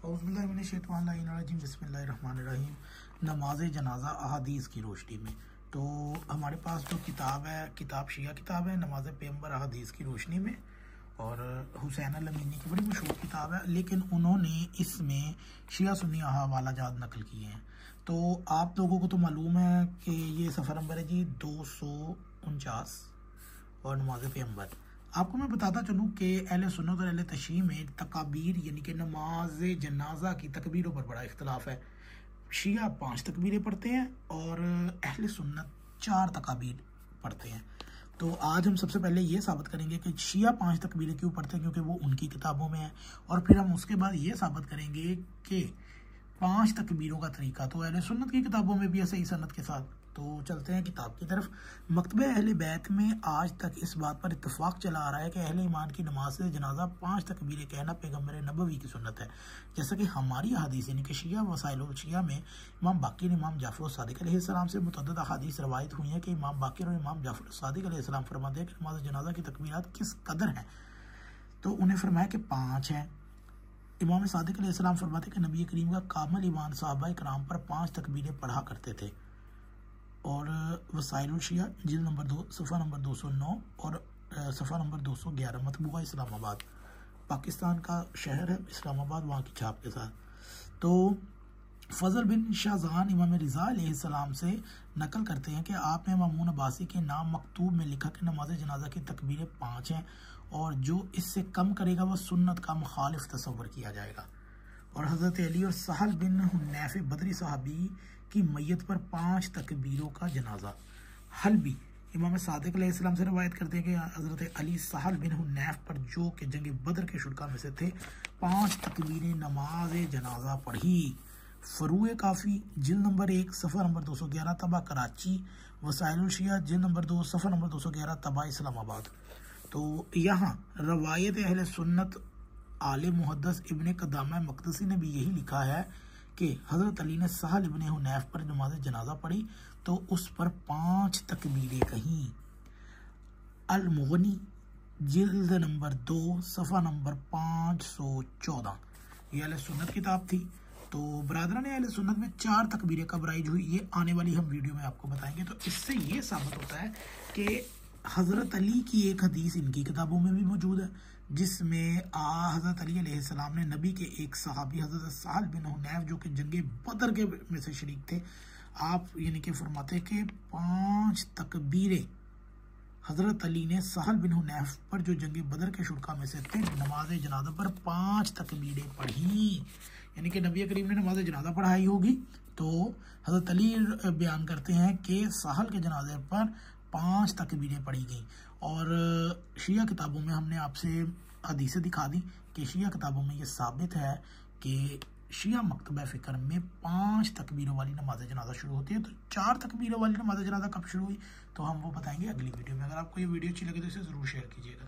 औज़ुबिल्लाहिमिनश्शैतानिर्रजीम बिस्मिल्लाहिर्रहमानिर्रहीम। नमाज जनाजा अहादीस की रोशनी में। तो हमारे पास जो किताब है, किताब शिया किताब है, नमाज पैगंबर अहादीस की रोशनी में, और हुसैन अल-अमीनी की बड़ी मशहूर किताब है, लेकिन उन्होंने इसमें शिया सुन्नी हवालाजात नकल किए हैं। तो आप लोगों को तो मालूम है कि ये सफ़र नंबर है जी 249 और नमाज पैगंबर। आपको मैं बताता चलूँ कि अहले सुन्नत और अहले तशरीह में तकाबीर यानी कि नमाज जनाजा की तकबीरों पर बड़ा इख्तलाफ है। शिया 5 तकबीरें पढ़ते हैं और अहले सुन्नत 4 तकाबीर पढ़ते हैं। तो आज हम सबसे पहले ये साबित करेंगे कि शिया 5 तकबीरें क्यों पढ़ते हैं, क्योंकि वो उनकी किताबों में है, और फिर हम उसके बाद ये साबित करेंगे कि 5 तकबीरों का तरीका तो अहले सुन्नत की किताबों में भी है सही सनद के साथ। तो चलते हैं किताब की तरफ। मकतबे अहले बैत में आज तक इस बात पर इत्तफाक चला आ रहा है कि अहले ईमान की नमाज से जनाजा 5 तकबीरें कहना पैगंबर नबवी की सुन्नत है। जैसा कि हमारी हदीस यानी कि शिया वसाइल शिया में इमाम बाक़िर इमाम जाफ़र सादिक अलैहिस्सलाम से मुतअद्दिद हदीस रवायत हुई है कि इमाम बाक़िर और इमाम जाफ़र सादिक अलैहिस्सलाम फरमाते हैं कि नमाज जनाजा की तकबीरात किस कदर हैं। तो उन्हें फरमाया कि 5 हैं। इमाम सादिक अलैहिस्सलाम फरमाते कि नबी करीम का कामिल ईमान सहाबा इकराम पर 5 तकबीरें पढ़ा करते थे। और वसाइल शिया जिल्द नंबर 2 सफ़ा नंबर 209 और सफ़ा नंबर 211, मतबूआ इस्लामाबाद, पाकिस्तान का शहर है इस्लामाबाद, वहाँ की छाप के साथ। तो फ़ज़ल बिन शाहजहान इमाम रिज़ा अलैहिस्सलाम से नकल करते हैं कि आपने मामून अब्बासी के नाम मकतूब में लिखा कि नमाज जनाजा की तकबीरें 5 हैं, और जो इससे कम करेगा वह सुन्नत का मुखालिफ तसव्वुर किया जाएगा। और हज़रत अली और सहल बिन हुनैफ बदरी साहबी की मैयत पर 5 तकबीरों का जनाजा। हल्बी इमाम सादिक अलैहिस्सलाम से रवायत करते हैं कि हज़रत अली सहल बिन हुनैफ पर, जो कि जंग बदर के शुरका में से थे, 5 तकबीरें नमाज जनाजा पढ़ी। फ़रूए काफ़ी जिल्द नंबर 1 सफ़ा नंबर 211 तबा कराची, वसाइल शिया जिल्द नंबर 2 सफ़ा नंबर 211 तबा इस्लामाबाद। तो यहाँ रवायत अहले सुन्नत आले मुहद्दस इब्ने कदामा मक़दसी ने भी यही लिखा है कि हज़रत अली ने सहल इब्ने हुनैफ पर नमाज जनाजा पढ़ी तो उस पर 5 तकबीरें कहीं। अल-मुग़नी जिल्द नंबर 2 सफ़ा नंबर 514, ये अहले सुन्नत किताब थी। तो बरादरान अहले सुन्नत में 4 तकबीरें कब राइज हुई, ये आने वाली हम वीडियो में आपको बताएंगे। तो इससे ये साबित होता है कि हज़रत अली की एक हदीस इनकी किताबों में भी मौजूद है, जिसमें हज़रत अली अलैहिस्सलाम ने नबी के एक सहाबी हज़रत सहल बिन हुनैफ, जो कि जंगे बदर के में से शरीक थे, आप यानी कि फरमाते कि 5 तकबीरें हज़रत अली ने सहल बिन हुनैफ पर, जो जंगे बदर के शुरका में से थे, नमाज जनाजा पर 5 तकबीरें पढ़ी। यानी कि नबी करीम ने नमाज जनाजा पढ़ाई होगी। तो हज़रत अली बयान करते हैं कि सहल के जनाजे पर 5 तकबीरें पढ़ी गई। और शिया किताबों में हमने आपसे हदीसें दिखा दी कि शिया किताबों में ये साबित है कि शिया मकतबा फ़िक्र में 5 तकबीरों वाली नमाज जनाजा शुरू होती है। तो 4 तकबीरों वाली नमाज जनाजा कब शुरू हुई, तो हम वो बताएंगे अगली वीडियो में। अगर आपको ये वीडियो अच्छी लगे तो इसे ज़रूर शेयर कीजिएगा।